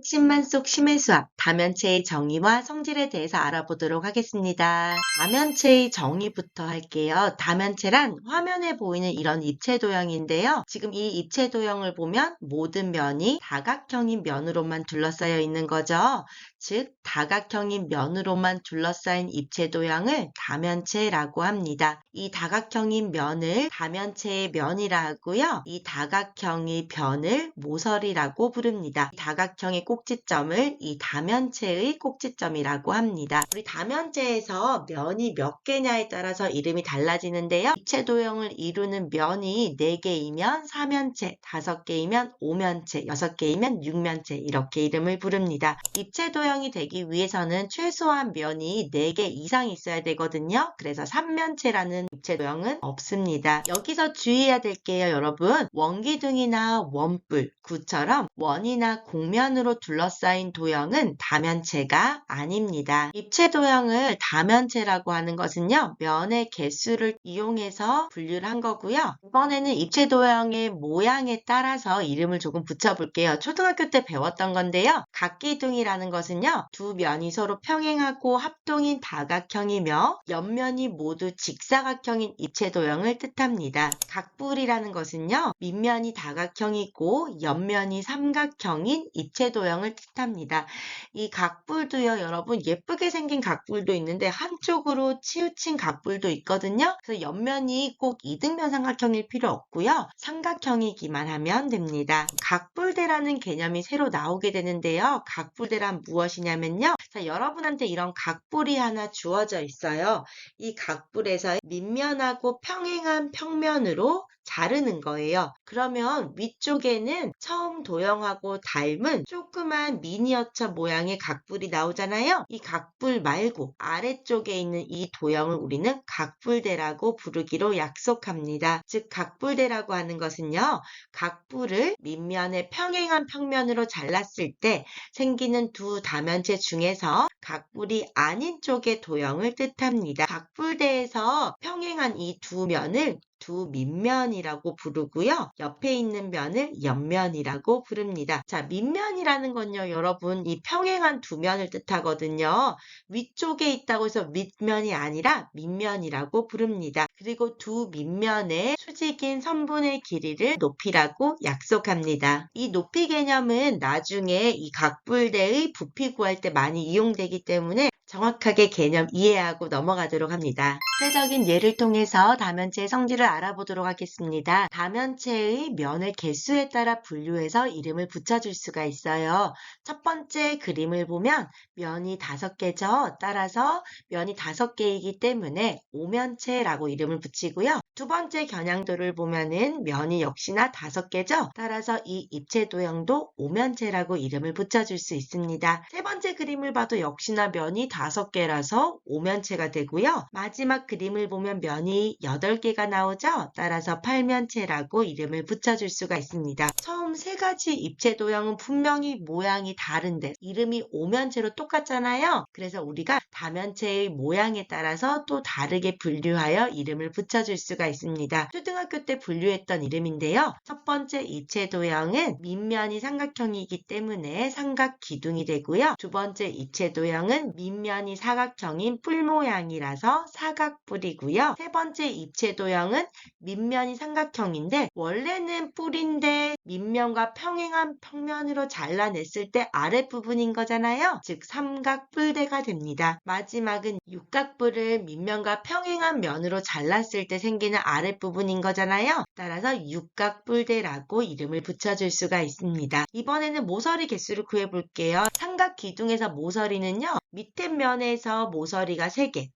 핵심만 속 심해 수학, 다면체의 정의와 성질에 대해서 알아보도록 하겠습니다. 다면체의 정의부터 할게요. 다면체란 화면에 보이는 이런 입체 도형인데요. 지금 이 입체 도형을 보면 모든 면이 다각형인 면으로만 둘러싸여 있는 거죠. 즉, 다각형인 면으로만 둘러싸인 입체 도형을 다면체라고 합니다. 이 다각형인 면을 다면체의 면이라 하고요. 이 다각형의 변을 모서리라고 부릅니다. 다각형의 꼭지점을 이 다면체의 꼭지점이라고 합니다. 우리 다면체에서 면이 몇 개냐에 따라서 이름이 달라지는데요. 입체 도형을 이루는 면이 4개이면 4면체, 5개이면 5면체, 6개이면 6면체 이렇게 이름을 부릅니다. 입체 도형이 되기 위해서는 최소한 면이 4개 이상 있어야 되거든요. 그래서 3면체라는 입체 도형은 없습니다. 여기서 주의해야 될 게요, 여러분. 원기둥이나 원뿔, 구처럼 원이나 곡면으로 둘러싸인 도형은 다면체가 아닙니다. 입체 도형을 다면체라고 하는 것은요, 면의 개수를 이용해서 분류를 한 거고요. 이번에는 입체 도형의 모양에 따라서 이름을 조금 붙여볼게요. 초등학교 때 배웠던 건데요. 각기둥이라는 것은요, 두 면이 서로 평행하고 합동인 다각형이며 옆면이 모두 직사각형인 입체 도형을 뜻합니다. 각뿔이라는 것은요, 밑면이 다각형이고 옆면이 삼각형인 입체 도형을 뜻합니다. 이 각뿔도요, 여러분 예쁘게 생긴 각뿔도 있는데 한쪽으로 치우친 각뿔도 있거든요. 그래서 옆면이 꼭 이등변 삼각형일 필요 없고요. 삼각형이기만 하면 됩니다. 각뿔대라는 개념이 새로 나오게 되는데요. 각뿔대란 무엇이냐면요. 자, 여러분한테 이런 각뿔이 하나 주어져 있어요. 이 각뿔에서 밑면하고 평행한 평면으로 자르는 거예요. 그러면 위쪽에는 처음 도형하고 닮은 조그만 미니어처 모양의 각뿔이 나오잖아요. 이 각뿔 말고 아래쪽에 있는 이 도형을 우리는 각뿔대라고 부르기로 약속합니다. 즉 각뿔대라고 하는 것은요. 각뿔을 밑면에 평행한 평면으로 잘랐을 때 생기는 두 다면체 중에서 각뿔이 아닌 쪽의 도형을 뜻합니다. 각뿔대에서 평행한 이 두 면을 두 밑면이라고 부르고요. 옆에 있는 면을 옆면이라고 부릅니다. 자, 밑면이라는 건요, 여러분, 이 평행한 두 면을 뜻하거든요. 위쪽에 있다고 해서 윗면이 아니라 밑면이라고 부릅니다. 그리고 두 밑면의 수직인 선분의 길이를 높이라고 약속합니다. 이 높이 개념은 나중에 이 각뿔대의 부피 구할 때 많이 이용되기 때문에 정확하게 개념 이해하고 넘어가도록 합니다. 구체적인 예를 통해서 다면체의 성질을 알아보도록 하겠습니다. 다면체의 면의 개수에 따라 분류해서 이름을 붙여줄 수가 있어요. 첫 번째 그림을 보면 면이 5개죠. 따라서 면이 5개이기 때문에 5면체라고 이름을 붙이고요. 두 번째 겨냥도를 보면은 면이 역시나 5개죠. 따라서 이 입체 도형도 5면체라고 이름을 붙여줄 수 있습니다. 세 번째 그림을 봐도 역시나 면이 5개라서 5면체가 되고요. 마지막 그림을 보면 면이 8개가 나오죠. 따라서 8면체라고 이름을 붙여줄 수가 있습니다. 처음 세 가지 입체 도형은 분명히 모양이 다른데 이름이 5면체로 똑같잖아요. 그래서 우리가 다면체의 모양에 따라서 또 다르게 분류하여 이름을 붙여줄 수가 있습니다. 초등학교 때 분류했던 이름인데요. 첫 번째 입체 도형은 밑면이 삼각형이기 때문에 삼각기둥이 되고요. 두 번째 입체 도형은 밑면이 사각형인 뿔 모양이라서 사각뿔이고요. 세 번째 입체 도형은 밑면이 삼각형인데 원래는 뿔인데 밑면과 평행한 평면으로 잘라냈을 때 아랫부분인 거잖아요. 즉 삼각뿔대가 됩니다. 마지막은 육각뿔을 밑면과 평행한 면으로 잘랐을 때 생기는 아랫부분인 거잖아요. 따라서 육각뿔대라고 이름을 붙여줄 수가 있습니다. 이번에는 모서리 개수를 구해볼게요. 삼각기둥에서 모서리는요. 밑에 면에서 모서리가 3개,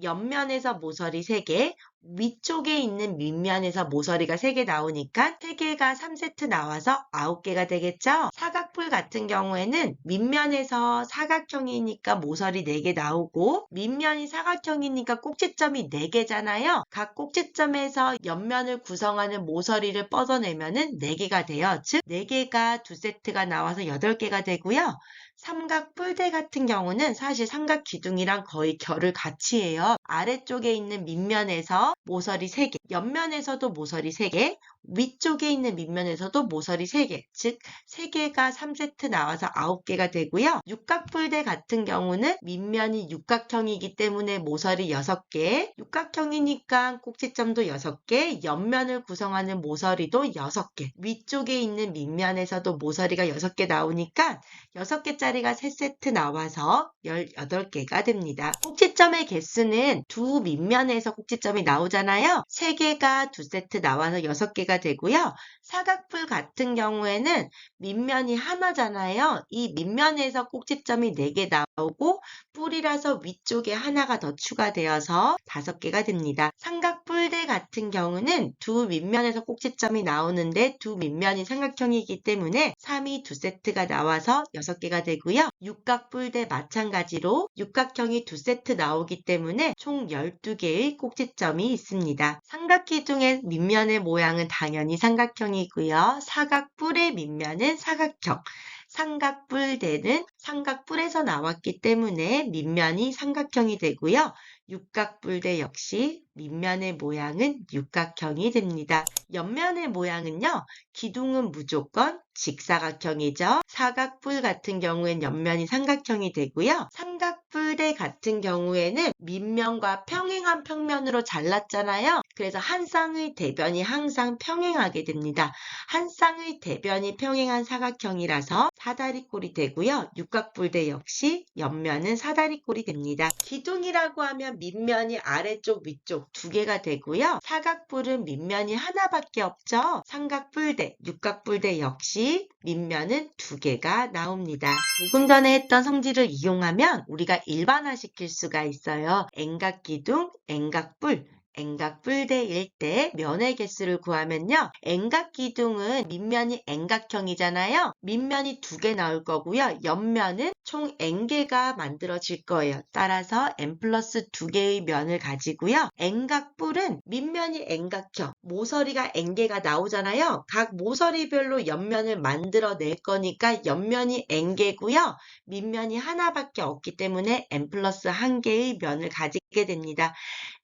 옆면에서 모서리 3개, 위쪽에 있는 밑면에서 모서리가 3개 나오니까 3개가 3세트 나와서 9개가 되겠죠? 사각뿔 같은 경우에는 밑면에서 사각형이니까 모서리 4개 나오고 밑면이 사각형이니까 꼭지점이 4개잖아요. 각 꼭지점에서 옆면을 구성하는 모서리를 뻗어내면은 4개가 돼요. 즉 4개가 2세트가 나와서 8개가 되고요. 삼각뿔대 같은 경우는 사실 삼각기둥이랑 거의 결을 같이 해요. 아래쪽에 있는 밑면에서 모서리 3개, 옆면에서도 모서리 3개, 위쪽에 있는 밑면에서도 모서리 3개, 즉 3개가 3세트 나와서 9개가 되고요. 육각뿔대 같은 경우는 밑면이 육각형이기 때문에 모서리 6개, 육각형이니까 꼭지점도 6개, 옆면을 구성하는 모서리도 6개, 위쪽에 있는 밑면에서도 모서리가 6개 나오니까 6개짜리가 3세트 나와서 18개가 됩니다. 꼭지점의 개수는 두 밑면에서 꼭지점이 나오잖아요. 3개가 2세트 나와서 6개가 되고요. 사각뿔 같은 경우에는 밑면이 하나잖아요. 이 밑면에서 꼭지점이 4개 나오고 뿔이라서 위쪽에 하나가 더 추가되어서 5개가 됩니다. 삼각뿔대 같은 경우는 두 밑면에서 꼭지점이 나오는데 두 밑면이 삼각형이기 때문에 3이 2세트가 나와서 6개가 되고요. 육각뿔대 마찬가지로 육각형이 2세트 나오기 때문에 총 12개의 꼭지점이 있습니다. 삼각기둥의 밑면의 모양은 당연히 삼각형이고요. 사각뿔의 밑면은 사각형. 삼각뿔대는 삼각뿔에서 나왔기 때문에 밑면이 삼각형이 되고요. 육각뿔대 역시 밑면의 모양은 육각형이 됩니다. 옆면의 모양은요. 기둥은 무조건 직사각형이죠. 사각뿔 같은 경우엔 옆면이 삼각형이 되고요. 삼각뿔대 같은 경우에는 밑면과 평행한 평면으로 잘랐잖아요. 그래서 한 쌍의 대변이 항상 평행하게 됩니다. 한 쌍의 대변이 평행한 사각형이라서 사다리꼴이 되고요. 육각뿔대 역시 옆면은 사다리꼴이 됩니다. 기둥이라고 하면 밑면이 아래쪽 위쪽 2개가 되고요. 사각뿔은 밑면이 하나밖에 없죠. 삼각뿔대, 육각뿔대 역시 밑면은 2개가 나옵니다. 조금 전에 했던 성질을 이용하면 우리가 일반화시킬 수가 있어요. N각기둥, N각뿔, N각뿔대일 때 면의 개수를 구하면요. N각기둥은 밑면이 N각형이잖아요. 밑면이 2개 나올 거고요. 옆면은 총 N개가 만들어질 거예요. 따라서 N 플러스 2개의 면을 가지고요. N각뿔은 밑면이 N각형, 모서리가 N개가 나오잖아요. 각 모서리별로 옆면을 만들어낼 거니까 옆면이 N개고요. 밑면이 하나밖에 없기 때문에 N 플러스 1개의 면을 가지게 됩니다.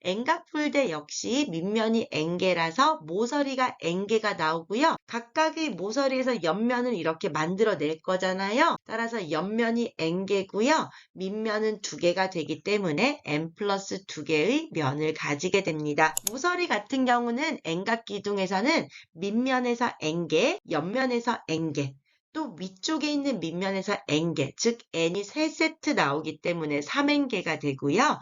N각뿔대 역시 밑면이 N개라서 모서리가 N개가 나오고요. 각각의 모서리에서 옆면을 이렇게 만들어낼 거잖아요. 따라서 옆면이 N개고요. 밑면은 2개가 되기 때문에 N 플러스 2개의 면을 가지게 됩니다. 모서리 같은 경우는 N각기둥에서는 밑면에서 N개, 옆면에서 N개, 또 위쪽에 있는 밑면에서 N개, 즉 N이 3세트 나오기 때문에 3N개가 되고요.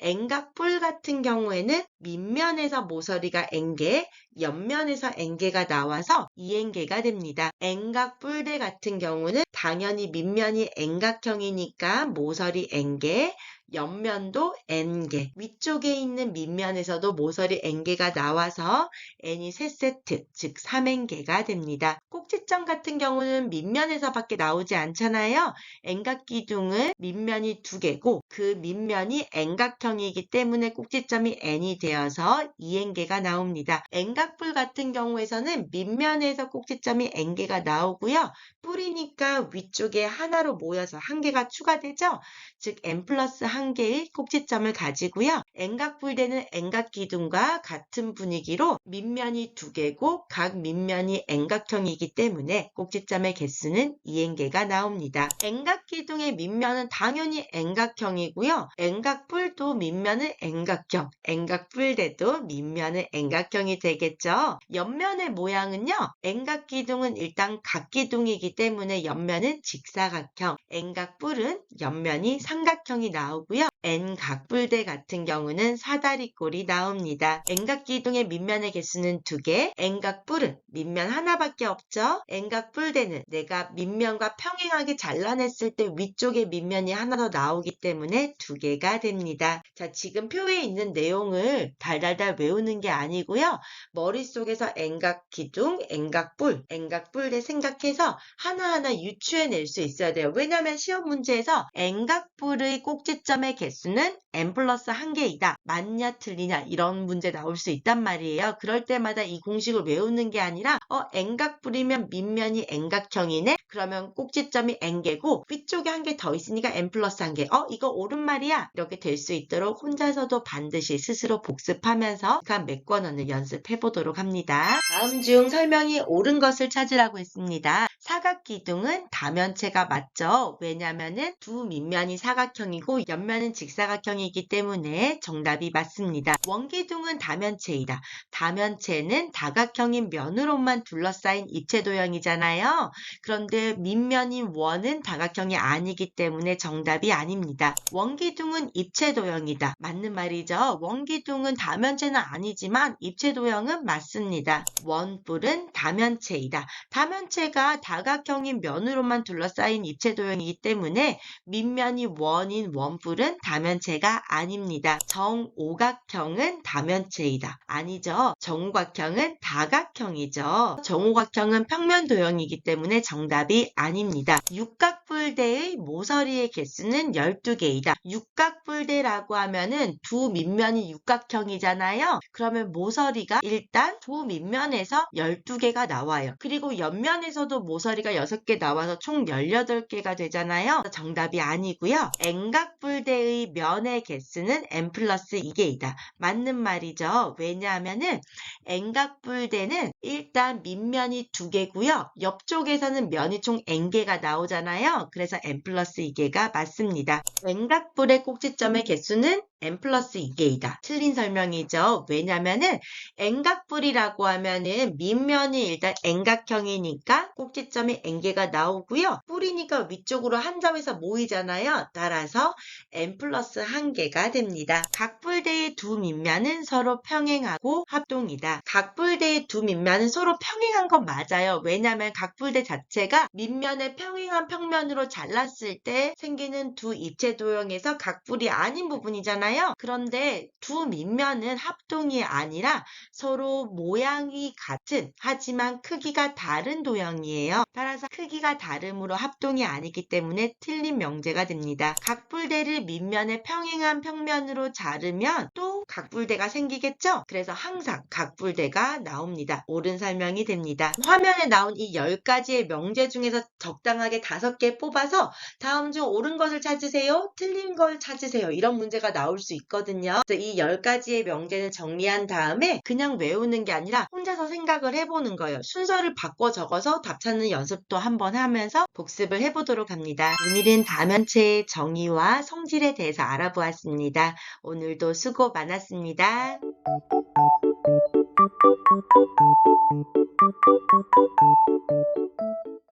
N각뿔 같은 경우에는 밑면에서 모서리가 N개, 옆면에서 N개가 나와서 2N개가 됩니다. N각뿔대 같은 경우는 당연히 밑면이 N각형이니까 모서리 N개, 옆면도 N개, 위쪽에 있는 밑면에서도 모서리 N개가 나와서 N이 3세트, 즉 3N개가 됩니다. 꼭지점 같은 경우는 밑면에서밖에 나오지 않잖아요. N각기둥은 밑면이 2개고 그 밑면이 N각형이기 때문에 꼭지점이 N이 되어서 2N개가 나옵니다. N각뿔 같은 경우에서는 밑면에서 꼭지점이 N개가 나오고요. 뿔이니까 위쪽에 하나로 모여서 1개가 추가되죠. 즉 N 플러스 1개의 꼭지점을 가지고요. N각뿔대는 N각기둥과 같은 분위기로 밑면이 2개고 각 밑면이 N각형이기 때문에 꼭지점의 개수는 2N개가 나옵니다. N각기둥의 밑면은 당연히 N각형이고요. N각뿔도 밑면은 N각형, N각뿔대도 밑면은 N각형이 되겠죠. 옆면의 모양은요. N각기둥은 일단 각기둥이기 때문에 옆면은 직사각형, N각뿔은 옆면이 삼각형이 나오고요. N각뿔대 같은 경우는 사다리꼴이 나옵니다. N각기둥의 밑면의 개수는 2개, N각뿔은 밑면 하나밖에 없죠. N각뿔대는 내가 밑면과 평행하게 잘라냈을 때 위쪽에 밑면이 하나 더 나오기 때문에 2개가 됩니다. 자, 지금 표에 있는 내용을 달달달 외우는 게 아니고요. 머릿속에서 N각기둥, N각뿔, N각뿔대 생각해서 하나하나 유추해낼 수 있어야 돼요. 왜냐하면 시험 문제에서 N각뿔의 꼭지점의 개수는 N 플러스 1개 차이다. 맞냐 틀리냐 이런 문제 나올 수 있단 말이에요. 그럴 때마다 이 공식을 외우는 게 아니라 N각뿔이면 밑면이 N각형이네? 그러면 꼭지점이 N개고 위쪽에 한 개 더 있으니까 N 플러스 한 개. 이거 옳은 말이야. 이렇게 될 수 있도록 혼자서도 반드시 스스로 복습하면서 메꿔넣는 연습해 보도록 합니다. 다음 중 설명이 옳은 것을 찾으라고 했습니다. 사각기둥은 다면체가 맞죠? 왜냐면은 두 밑면이 사각형이고 옆면은 직사각형이기 때문에 정답이 맞습니다. 원기둥은 다면체이다. 다면체는 다각형인 면으로만 둘러싸인 입체 도형이잖아요. 그런데 밑면인 원은 다각형이 아니기 때문에 정답이 아닙니다. 원기둥은 입체 도형이다. 맞는 말이죠. 원기둥은 다면체는 아니지만 입체 도형은 맞습니다. 원뿔은 다면체이다. 다면체가 다각형인 면으로만 둘러싸인 입체 도형이기 때문에 밑면이 원인 원뿔은 다면체가 아닙니다. 정오각형은 다면체이다. 아니죠. 정오각형은 다각형이죠. 정오각형은 평면 도형이기 때문에 정답이 아닙니다. 육각뿔대의 모서리의 개수는 12개이다. 육각뿔대라고 하면은 두 밑면이 육각형이잖아요. 그러면 모서리가 일단 두 밑면에서 12개가 나와요. 그리고 옆면에서도 모서리가 6개 나와서 총 18개가 되잖아요. 정답이 아니고요. N각뿔대의 면의 개수는 N 플러스 2개이다. 맞는 말이죠. 왜냐하면은 N각뿔대는 일단 밑면이 2개고요. 옆쪽에서는 면이 총 N개가 나오잖아요. 그래서 N 플러스 2개가 맞습니다. N각뿔의 꼭지점의 개수는 N 플러스 2개이다. 틀린 설명이죠. 왜냐면은 N각뿔이라고 하면은 밑면이 일단 N각형이니까 꼭지점이 N개가 나오고요. 뿔이니까 위쪽으로 한 점에서 모이잖아요. 따라서 N 플러스 1개가 됩니다. 각뿔대의 두 밑면은 서로 평행하고 합동이다. 각뿔대의 두 밑면은 서로 평행한 건 맞아요. 왜냐하면 각뿔대 자체가 밑면에 평행한 평면으로 잘랐을 때 생기는 두 입체 도형에서 각뿔이 아닌 부분이잖아요. 그런데 두 밑면은 합동이 아니라 서로 모양이 같은 하지만 크기가 다른 도형이에요. 따라서 크기가 다름으로 합동이 아니기 때문에 틀린 명제가 됩니다. 각뿔대를 밑면에 평행한 평면으로 자르면 또 각뿔대가 생기겠죠? 그래서 항상 각뿔대가 나옵니다. 옳은 설명이 됩니다. 화면에 나온 이 10가지의 명제 중에서 적당하게 5개 뽑아서 다음 중 옳은 것을 찾으세요. 틀린 걸 찾으세요. 이런 문제가 나올 수 있거든요. 그래서 이 10가지의 명제를 정리한 다음에 그냥 외우는 게 아니라 혼자서 생각을 해보는 거예요. 순서를 바꿔 적어서 답 찾는 연습도 한번 하면서 복습을 해보도록 합니다. 오늘은 다면체의 정의와 성질에 대해서 알아보았습니다. 오늘도 수고 많았습니다.